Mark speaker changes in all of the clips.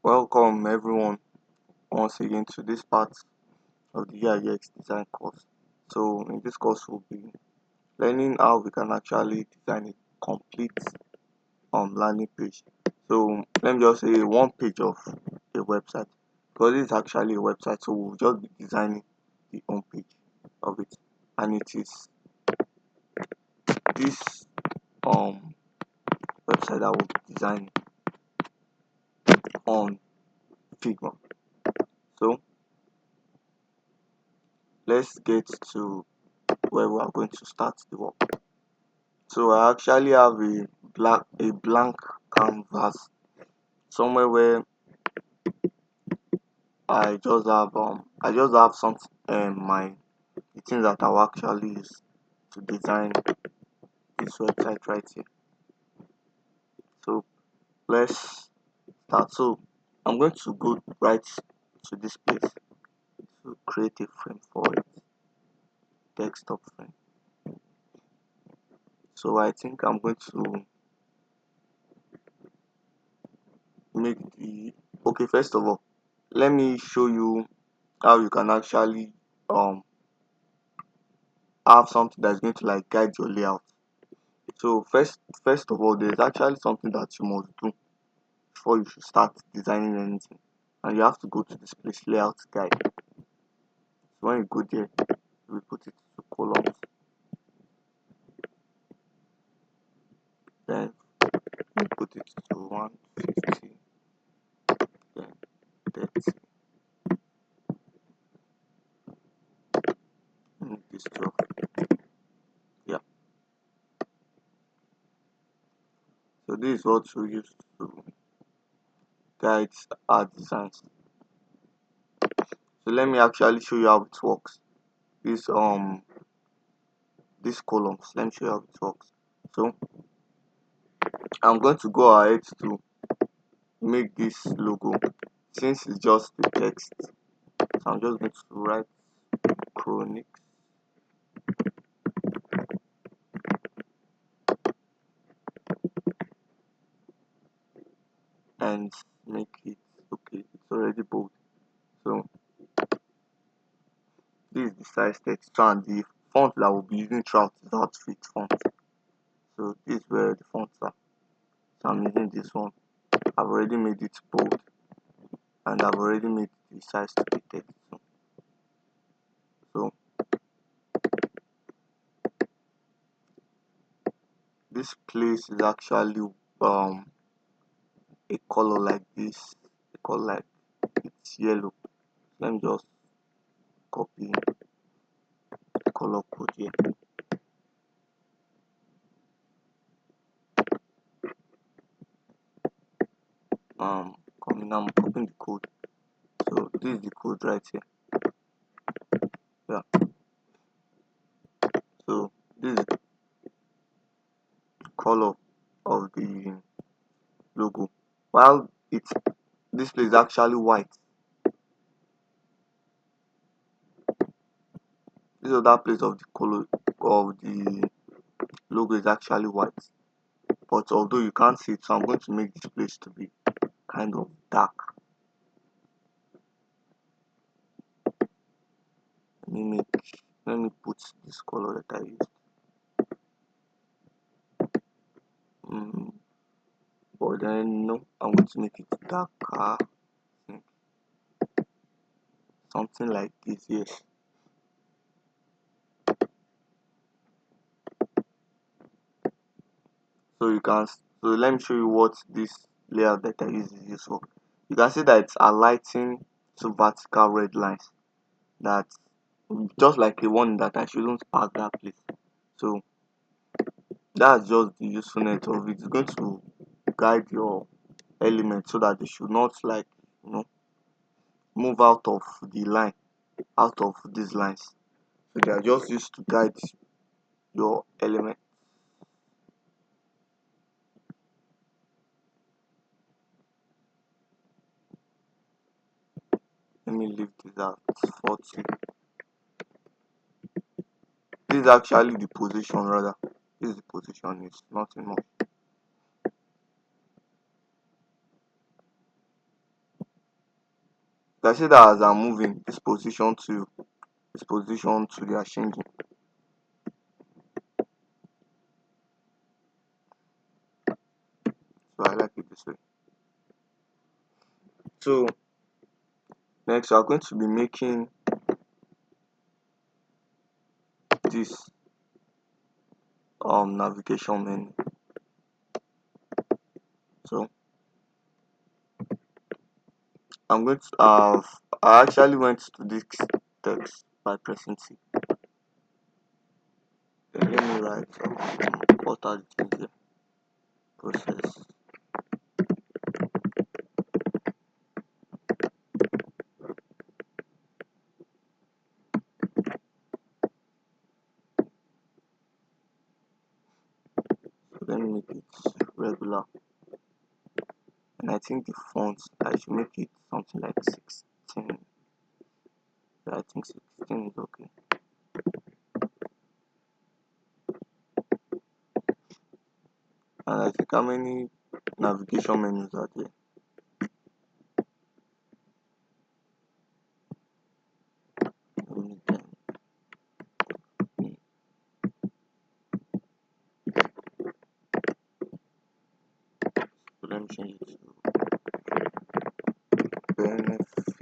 Speaker 1: Welcome everyone once again to this part of the UI/UX design course. So in this course we'll be learning how we can actually design a complete landing page. So let me just say one page of a website, because this is actually a website, so we'll just be designing the home page of it, and it is this website that we'll be designing on Figma. So let's get to where we are going to start the work. So I actually have a blank canvas somewhere where I just have something my the things that I will actually use to design this website right here. So let's start. So I'm going to go right to this place to create a frame for it, desktop frame. So I think I'm going to make the okay. First of all, let me show you how you can actually have something that's going to like guide your layout. So first of all, there's actually something that you must do before you should start designing anything, and you have to go to this place, layout guide. So when you go there, you will put it to columns, then you put it to 150, then 30, and this 12. Yeah. So this is what we use to guide our designs. So let me actually show you how it works. These columns. Let me show you how it works. So I'm going to go ahead to make this logo, since it's just the text. So I'm just going to write Chronix and make it okay. It's already bold. So this is the size text, and the font that we'll be using throughout is Outfit font. So this is where the fonts are. So I'm using this one. I've already made it bold, and I've already made the size to be 32. So this place is actually a color like this, a color like it's yellow. Let me just copy the color code here. I'm copying the code. So this is the code right here. Yeah. So this is the color of the logo. While this place is actually white. This other place of the color of the logo is actually white. But although you can't see it, so I'm going to make this place to be kind of dark. Let me put this color that I used. But then no, I'm going to make it darker. Something like this, yes. So let me show you what this layout that I use is used for. You can see that it's highlighting two vertical red lines, that just like the one that I shouldn't pass that place. So that's just the usefulness of it. It's going to guide your elements so that they should not like move out of the line, out of these lines. So they are just used to guide your element. Let me leave this at 40. This is actually the position, rather. This is the position, it's nothing much. I see that as I'm moving, this position to they are changing. So I like it this way. So next we are going to be making this navigation menu. So I'm going to I actually went to this text by pressing T. Then let me write what are the things here. Process. So let me make it regular. And I think the font I should make it something like 16. Yeah, I think 16 is okay. And I think how many navigation menus are there? Let me then so let me change it to benefits.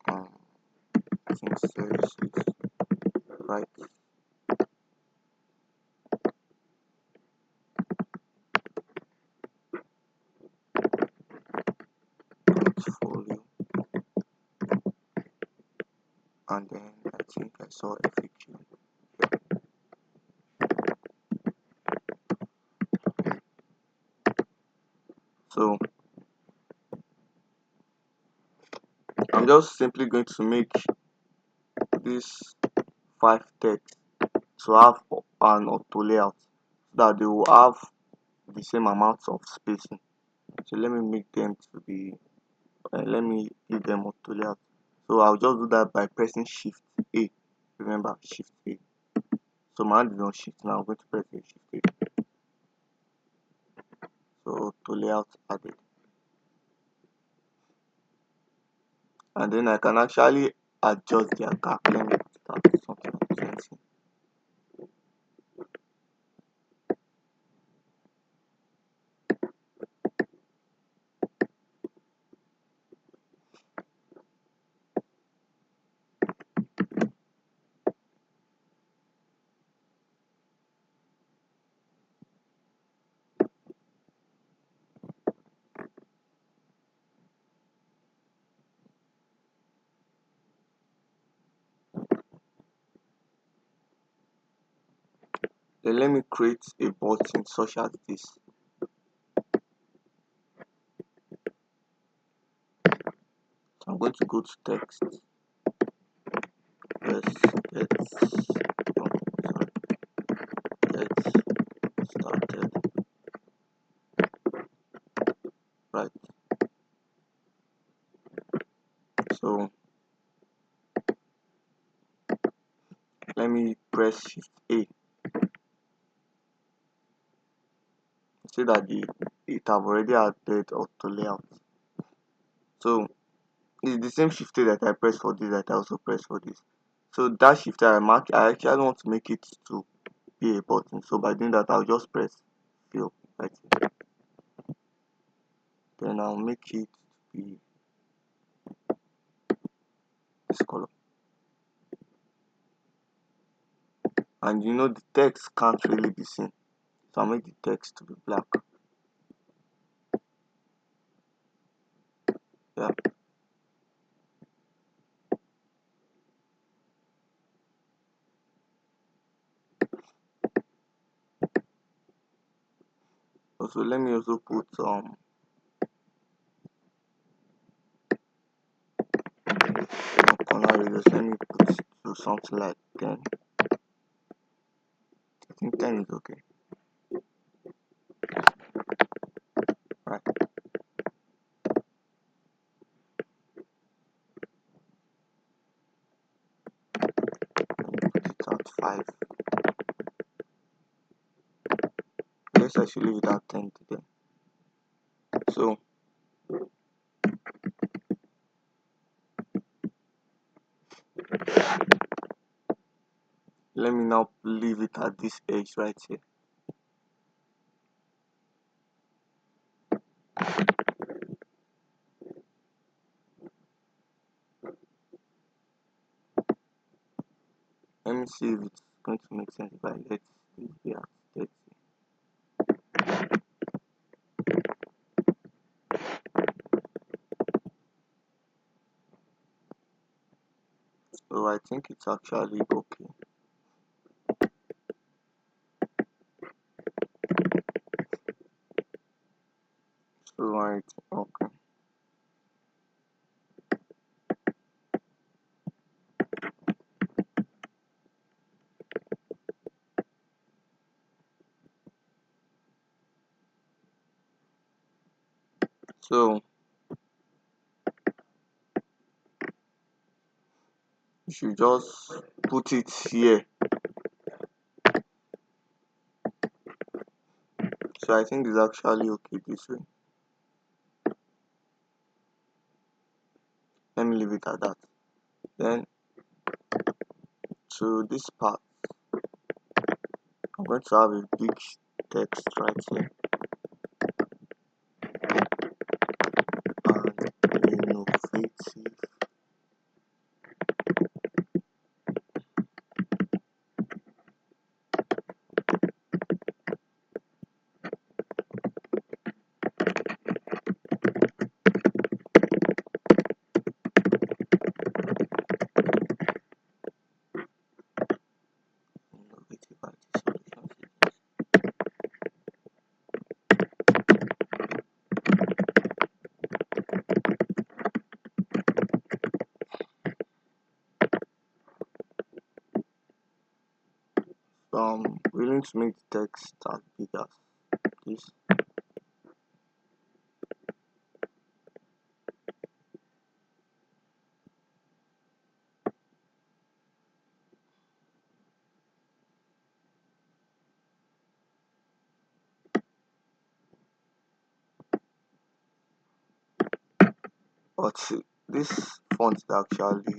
Speaker 1: Um, I think services. Right. Portfolio. And then I think I saw FAQ. So I'm just simply going to make this 5 text to have an auto layout so that they will have the same amount of spacing. So let me make them to be let me give them auto layout. So I'll just do that by pressing Shift A. Remember Shift A. So my hand is on Shift now. I'm going to press Shift A. So auto layout added. And then I can actually adjust their gap. Let me start something like 20. Then let me create a button such as this. So I'm going to go to text. Press get get started. Right. So let me press Shift A. See that it have already added auto layout. So it's the same Shift A that I press for this that I also press for this. So that Shift A I actually want to make it to be a button. So by doing that I'll just press fill right here. Then I'll make it be this color. And you know the text can't really be seen. So I'll make the text to be black. Yeah. Also let me also put corner radius. Let me put to something like 10. I think 10 is okay. Right. Put it at 5. I guess I should leave it at 10 today. So let me now leave it at this edge right here. Let me see if it's going to make sense if I let this be at 30. So I think it's actually okay. So right, okay. So you should just put it here. So I think it's actually okay this way. Let me leave it at that. Then to this part, I'm going to have a big text right here. And innovative. Innovative IT solutions. So I'm willing to make the text as big as this. But see, this font is actually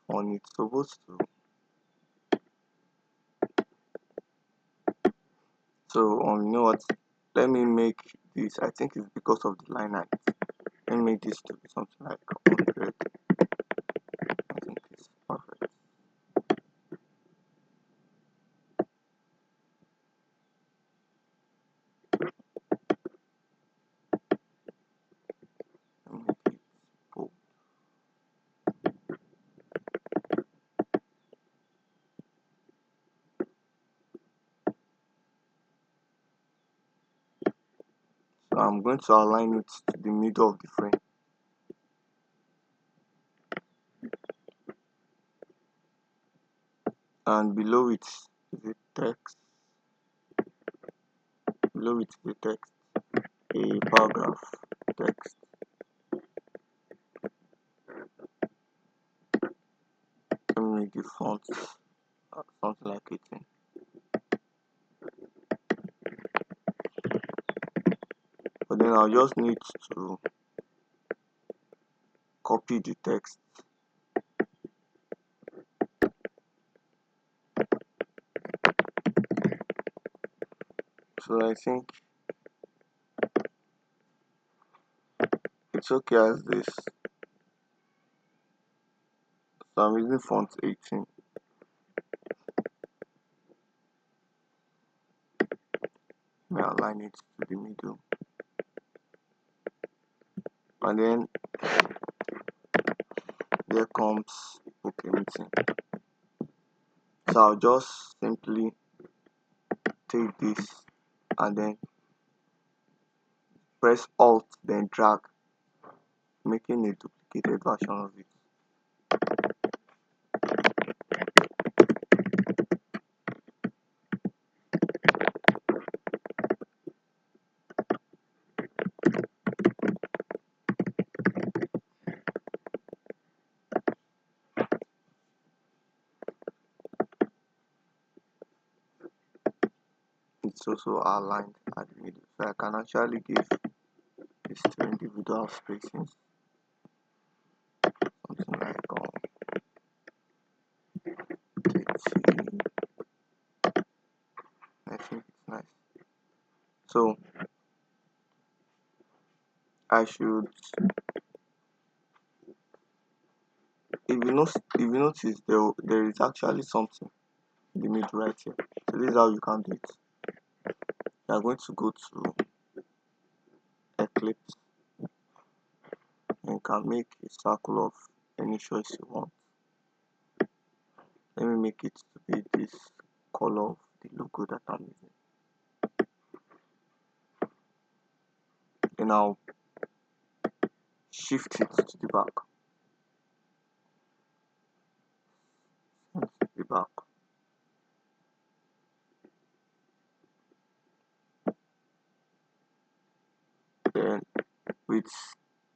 Speaker 1: on it's supposed to. So you know what? Let me make this. I think it's because of the line height. Let me make this to be something like 100. I think it's perfect. Let me make it bold. So I'm going to align it to the middle of the frame. And below it is the text. Below it is the text. A paragraph text. Let me make the font something like 18. But then I'll just need to copy the text. So I think it's okay as this. So I'm using font 18. Let me align it to the middle. And then there comes okay meeting. So I'll just simply take this and then press Alt then drag, making a duplicated version of it. It's also aligned at the middle, so I can actually give these two individual spacings, something like 30. I think it's nice. So I should, if you notice, there is actually something in the middle right here. So this is how you can do it. You are going to go to Eclipse, and you can make a circle of any choice you want. Let me make it to be this color of the logo that I'm using. And I'll shift it to the back. To the back. Then with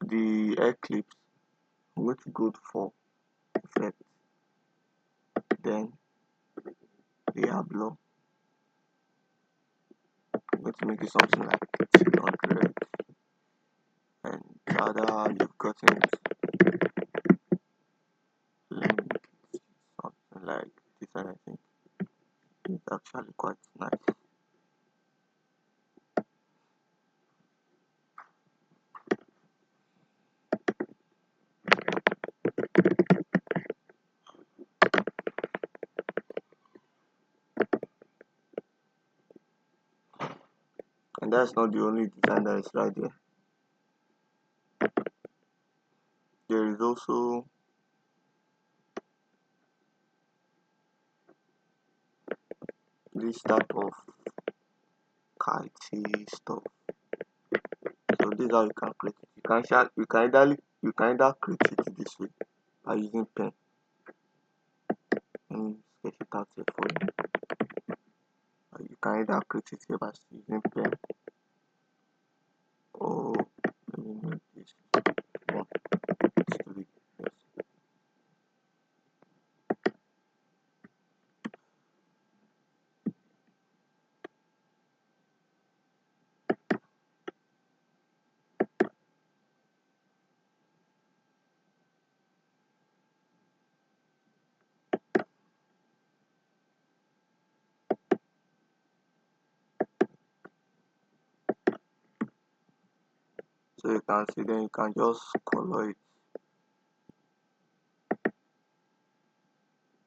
Speaker 1: the Eclipse, I'm going to go for effect. Then Diablo. I'm going to make it something like 300. And Tada, you've gotten it. Let me make it something like this, and I think it's actually quite nice. And that's not the only design that is right there. There is also this type of kitey stuff. So this is how you can create it. You can either create it this way by using pen. Let me sketch it out here for you. You can either create it here by using pen, or let me make this one. Yes. So you can see, then you can just color it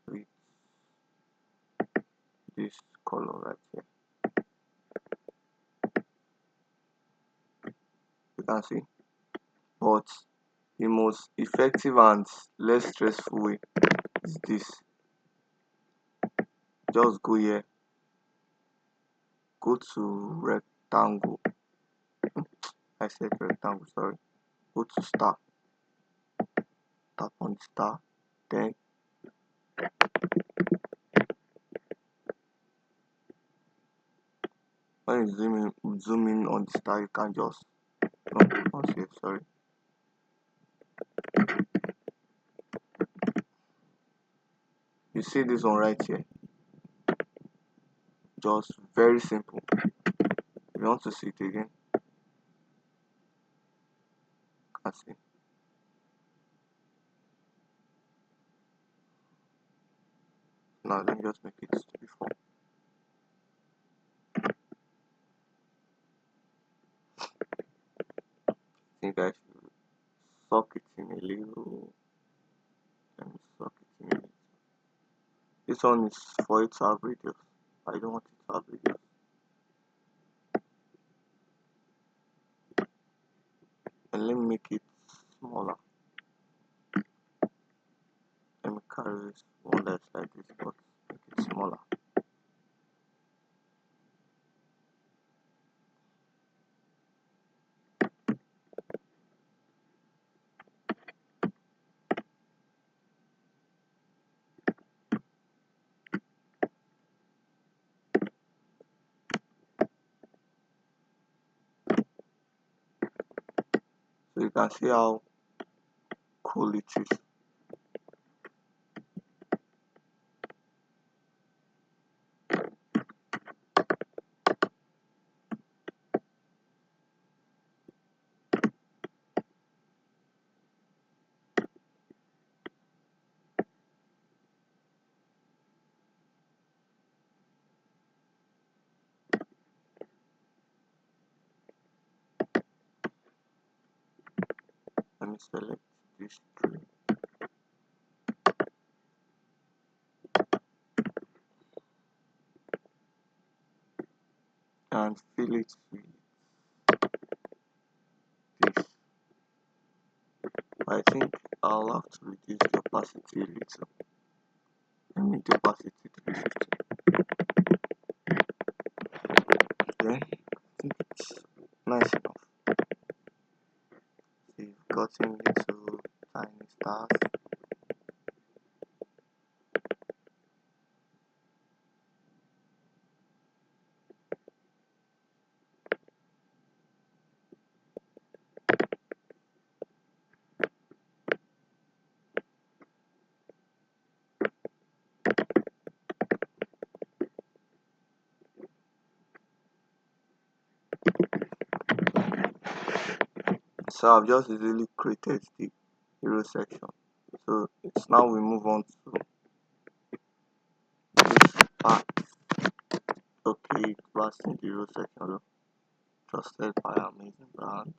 Speaker 1: with this color right here. You can see. But the most effective and less stressful way is this. Just go here, go to rectangle. I said rectangle, sorry. Go to star, tap on the star, then when you zoom in on the star, you can just, no, not here, sorry. You see this one right here? Just very simple. If you want to see it again, you can see. Now let me just make it to before. I think I should suck it in a little. Let me suck it in a little. This one is for it to have radius. I don't want it to have radius. And let me make it smaller. Let me carry this one that's like this, but make it smaller. So you can see how cool it is. select this tree and fill it with this. I think I'll have to reduce the opacity a little. Let me the opacity to 50. Then I think it's nice enough. So you've gotten little tiny stars. So I've just easily created the hero section. So it's now we move on to this part. Okay, that's in the hero section. Trusted by amazing brands.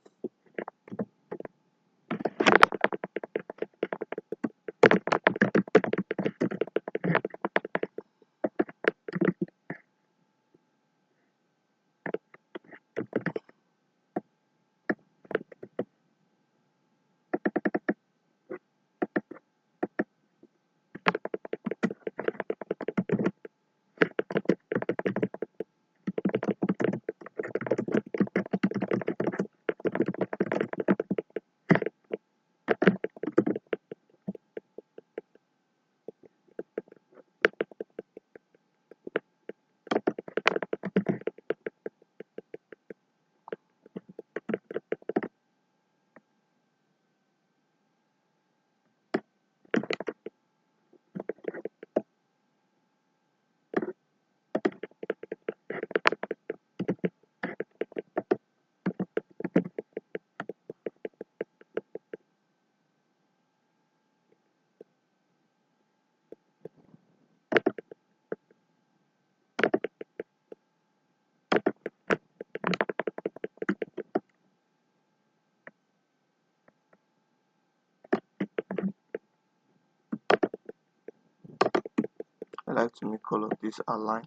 Speaker 1: I like to make all of this align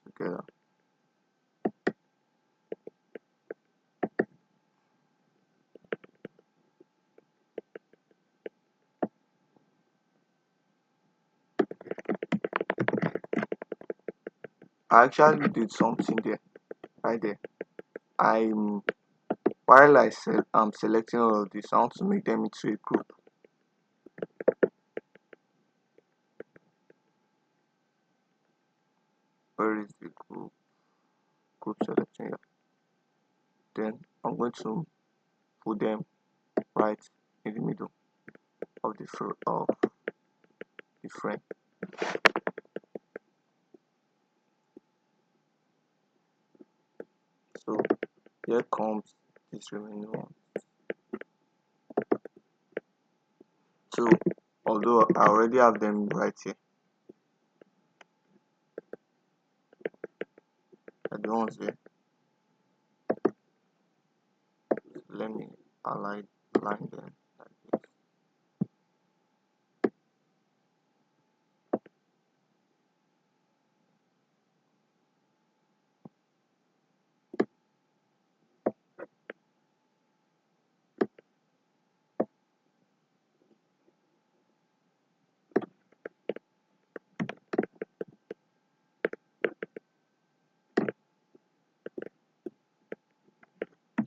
Speaker 1: together. I actually did something there, right there. I'm while I'm selecting all of this, I want to make them into a group. Where is the group selection here? Then I'm going to put them right in the middle of the frame. So here comes this remaining one. So although I already have them right here, the ones here, let me align them like this.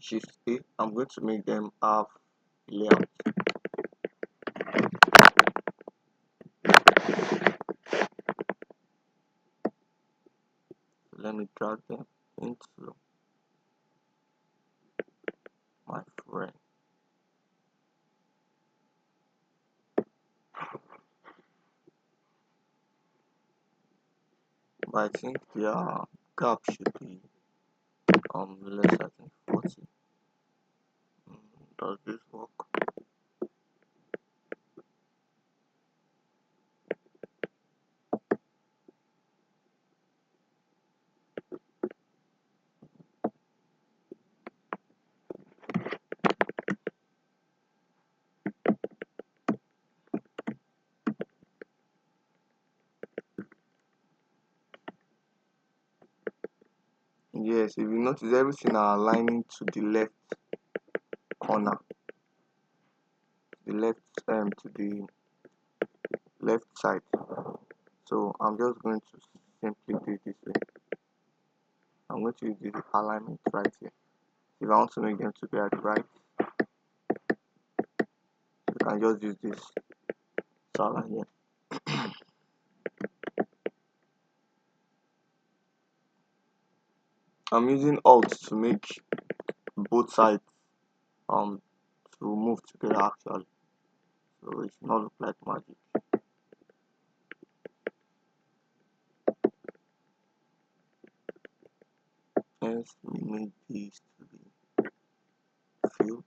Speaker 1: Shift A, I'm going to make them have layout. So let me drag them into my frame. But I think their gap should be less, I think 40. Does this work? Yes, if you notice, everything are aligning to the left corner, the left to the left side. So I'm just going to simply do it this way. I'm going to use this alignment right here. If I want to make them to be at the right, you can just use this to align here. I'm using Alt to make both sides to move together actually, so it should not look like magic. Hence, we made this to be filled.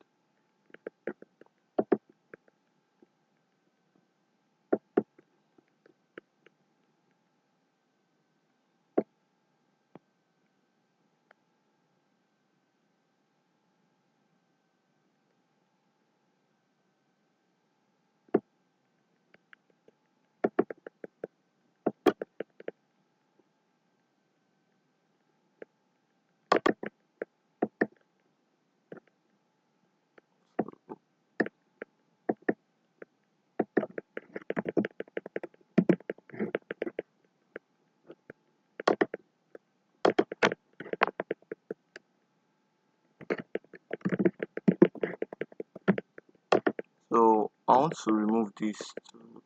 Speaker 1: So I want to remove this to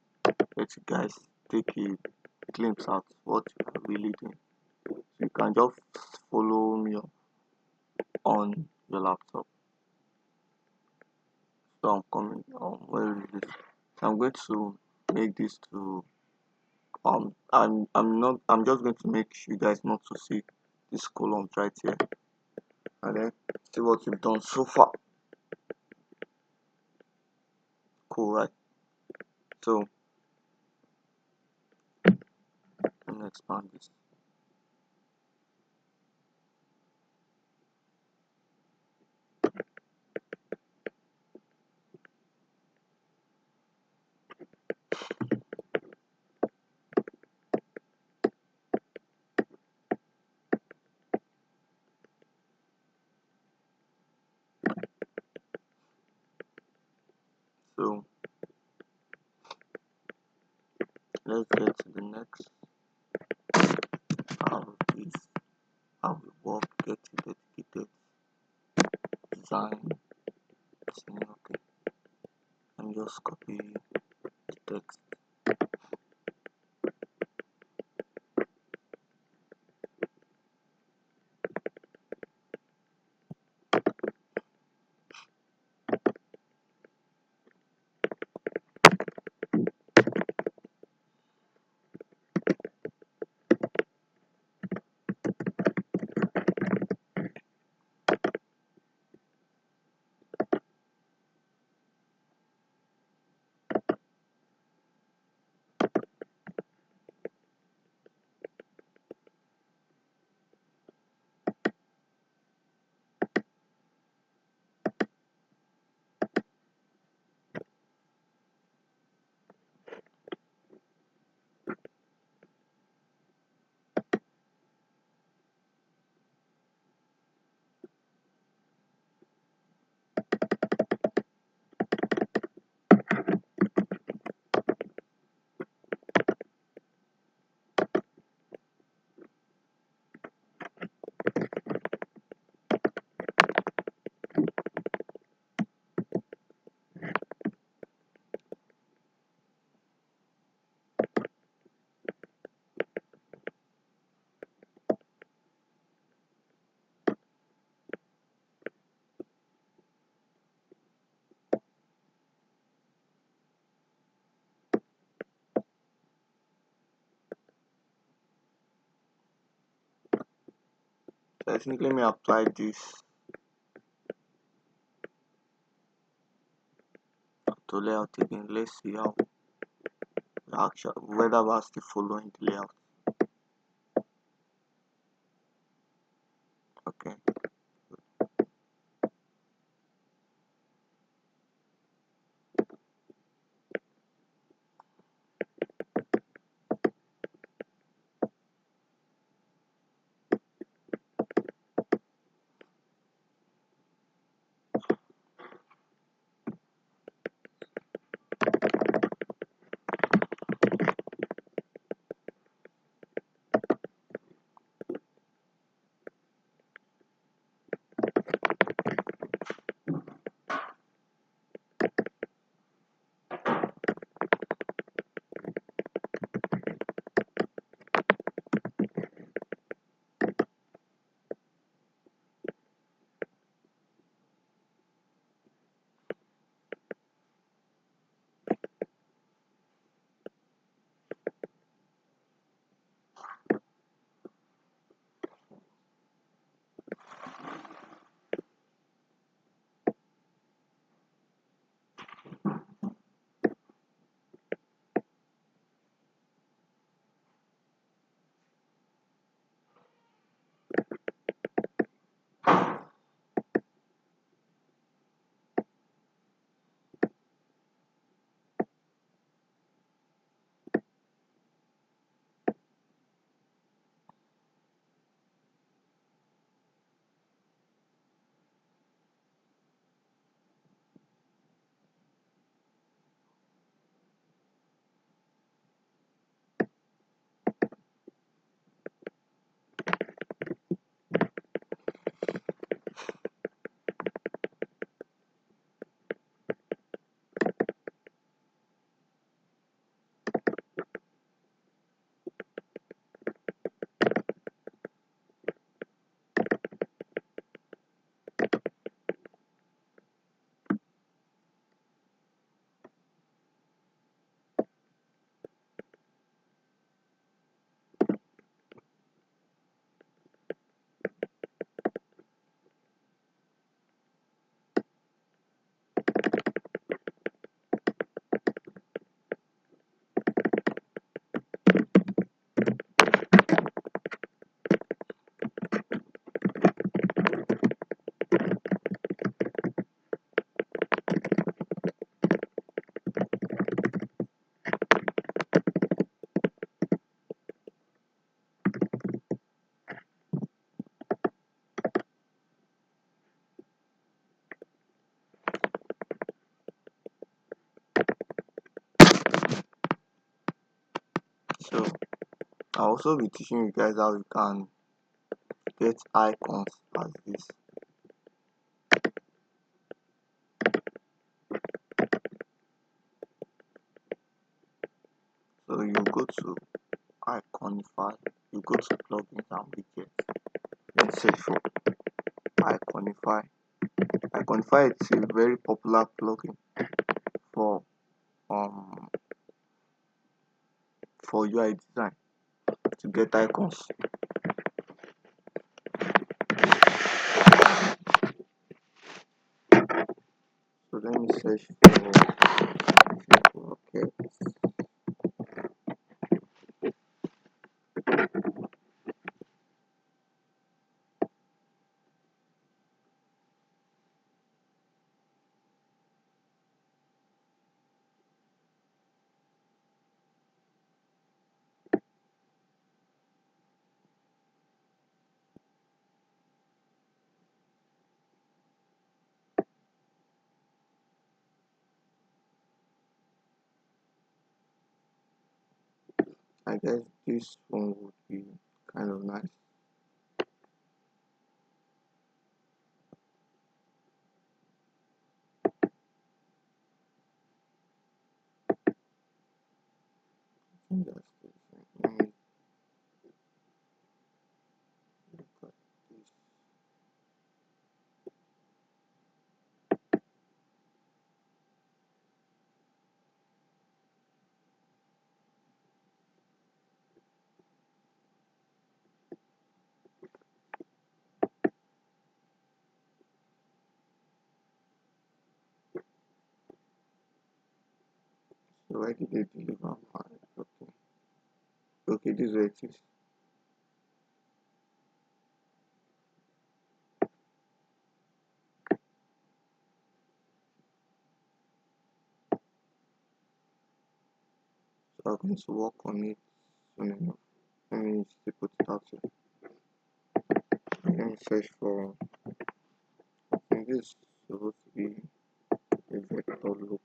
Speaker 1: let you guys take a glimpse at what you're really doing. So you can just follow me on your laptop. So I'm coming where is this? So I'm going to make this to I'm just going to make you guys not to see this column right here, and then see what you've done so far. Cool, right? So let me expand this. So let's get to the next. How this how we work, get it dedicated, design, okay. And just copy the text. So I think let me apply this to layout again. Let's see how actually whether we're still following the layout. Okay. I'll also be teaching you guys how you can get icons as this. So you go to Iconify, you go to plugins and widgets, then search for Iconify. Iconify is a very popular plugin for um for UI design to get icons. So let me search for okay. I guess this one would be kind of nice. I think that's the thing. Let me look at this. So why did they deliver my okay? Okay, this is where it is. So I'm going to work on it soon enough. Let me still put it out here. Let me search for I think this is supposed to be a vector logo.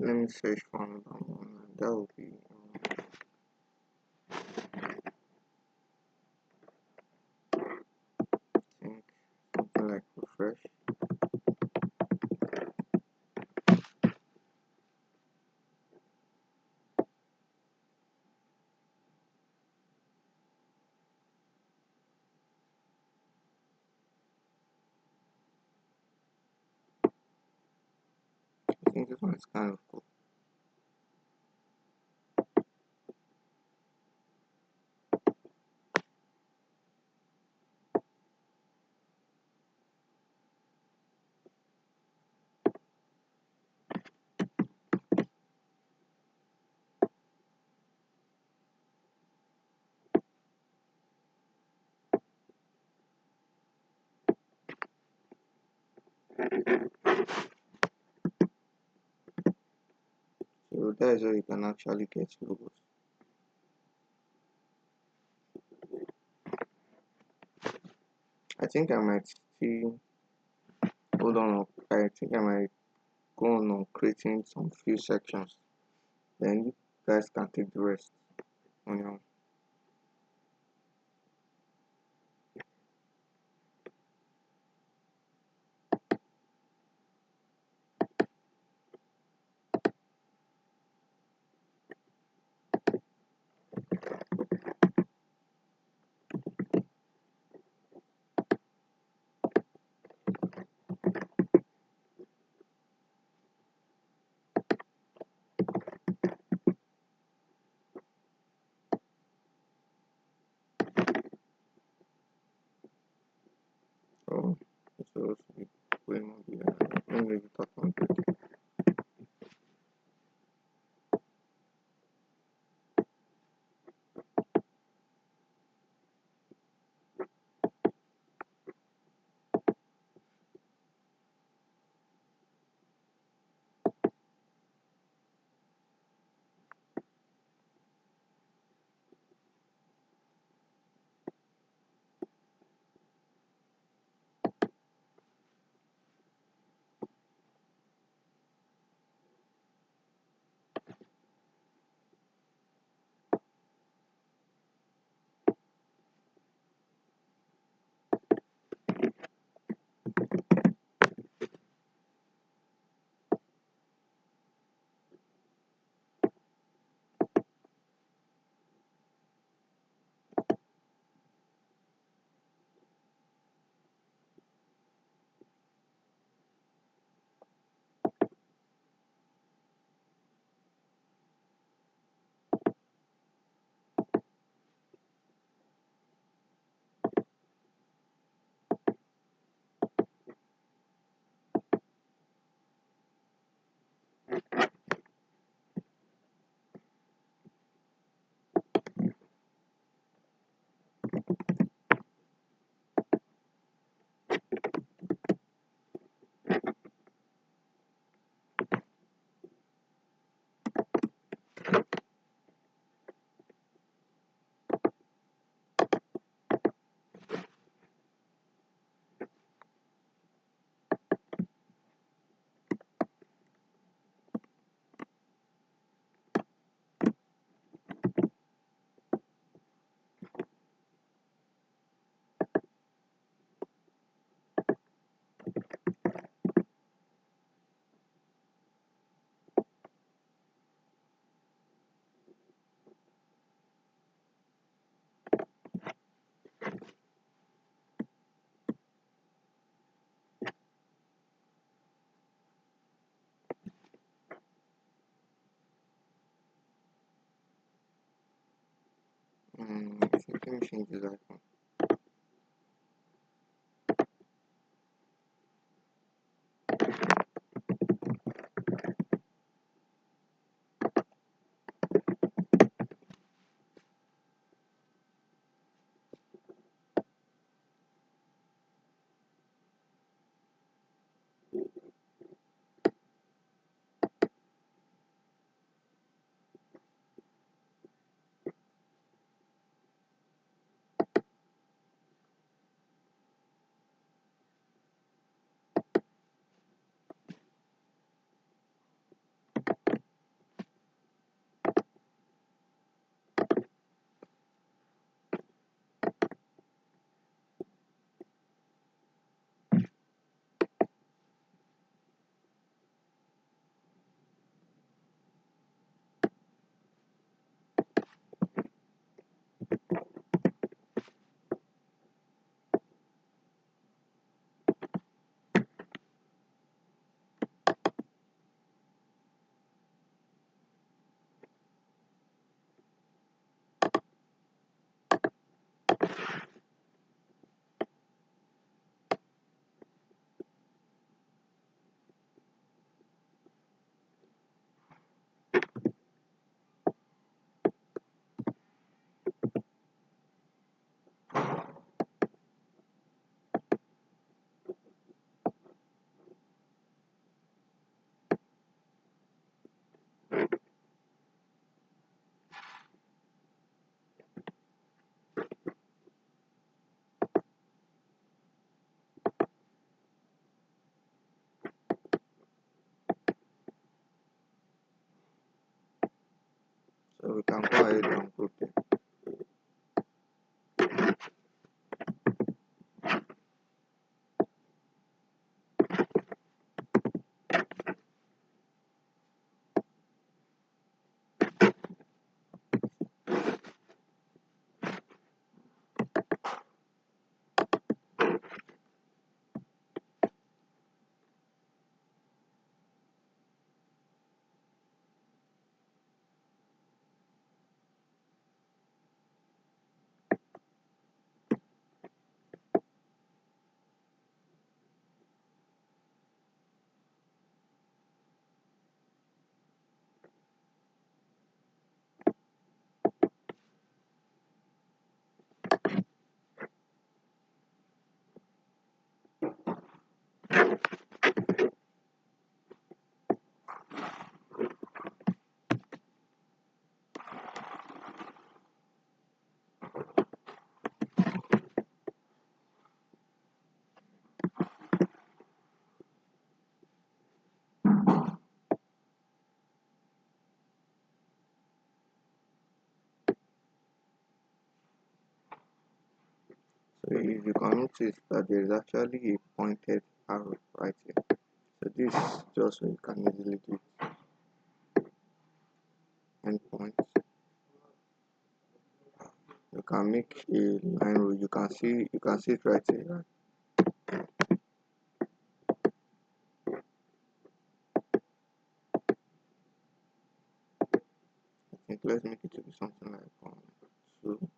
Speaker 1: Let me search for another one. That would be I think something like refresh. I think this one is kind of cool. So that is where you can actually get logos. I think I might still hold on. I think I might go on creating some few sections. Then you guys can take the rest on your own. change this icon. So we can go ahead and group them. So if you can notice that there is actually a pointed arrow right here. So this just so you can easily do endpoint. You can make a line rule. You can see it right here. Right? I think let's make it to be something like 2.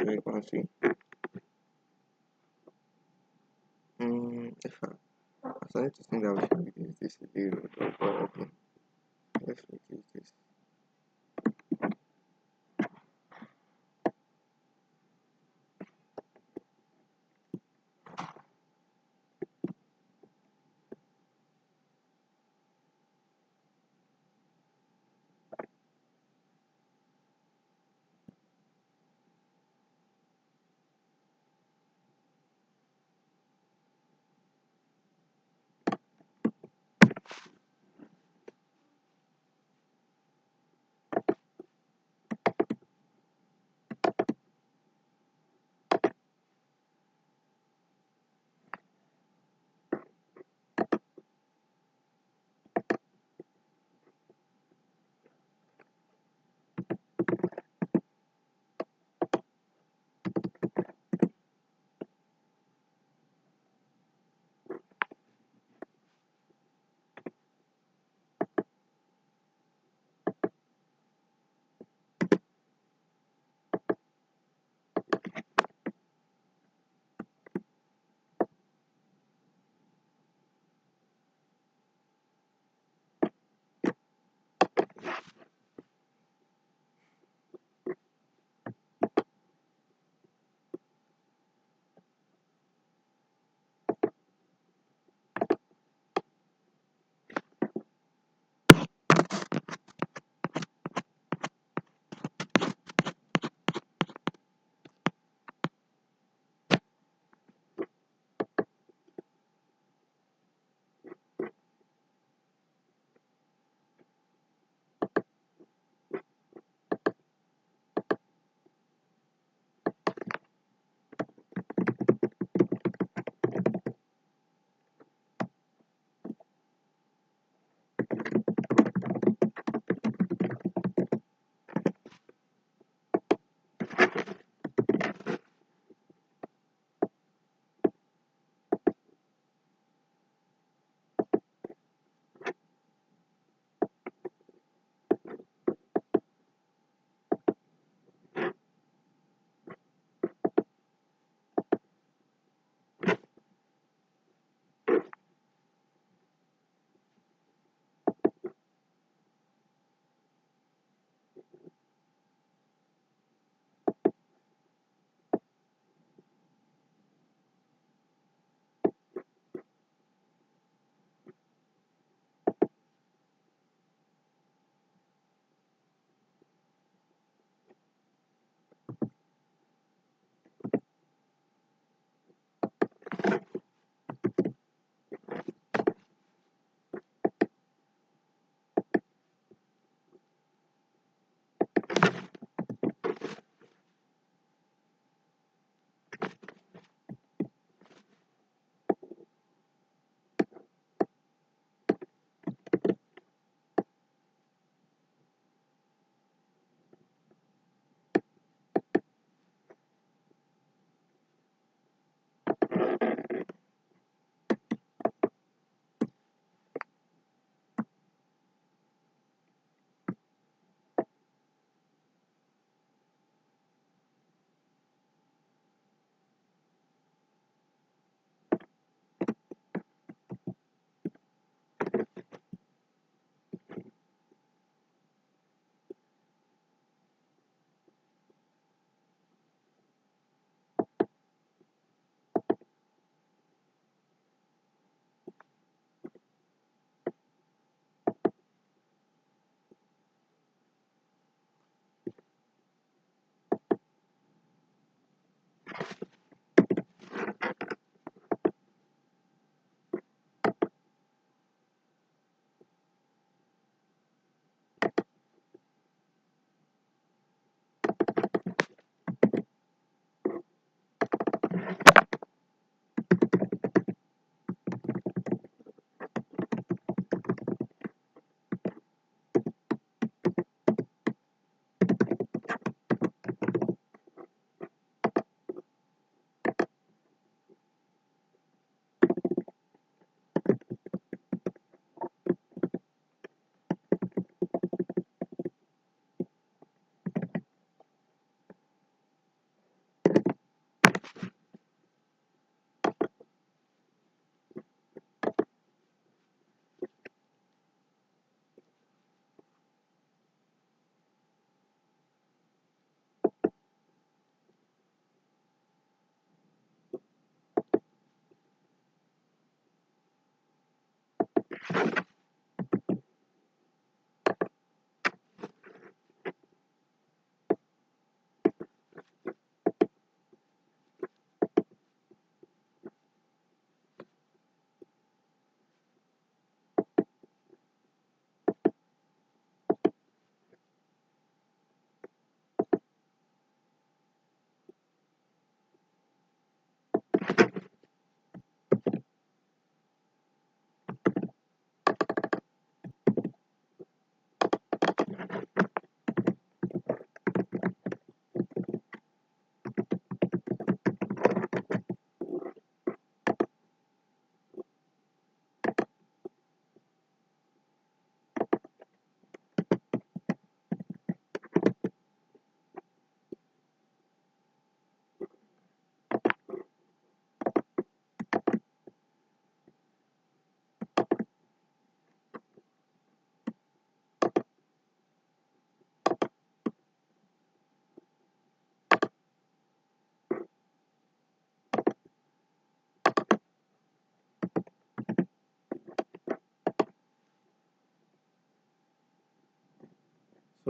Speaker 1: So you can see. If I started to think that we should reduce this video, but okay, let's reduce this.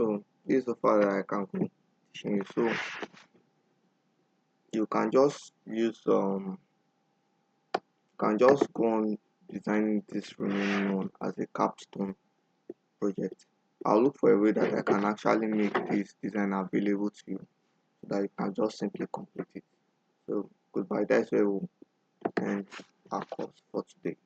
Speaker 1: So this is so far that I can go teaching you. So you can just use can just go on designing this remaining one as a capstone project. I'll look for a way that I can actually make this design available to you so that you can just simply complete it. So goodbye. That's where we'll end our course for today.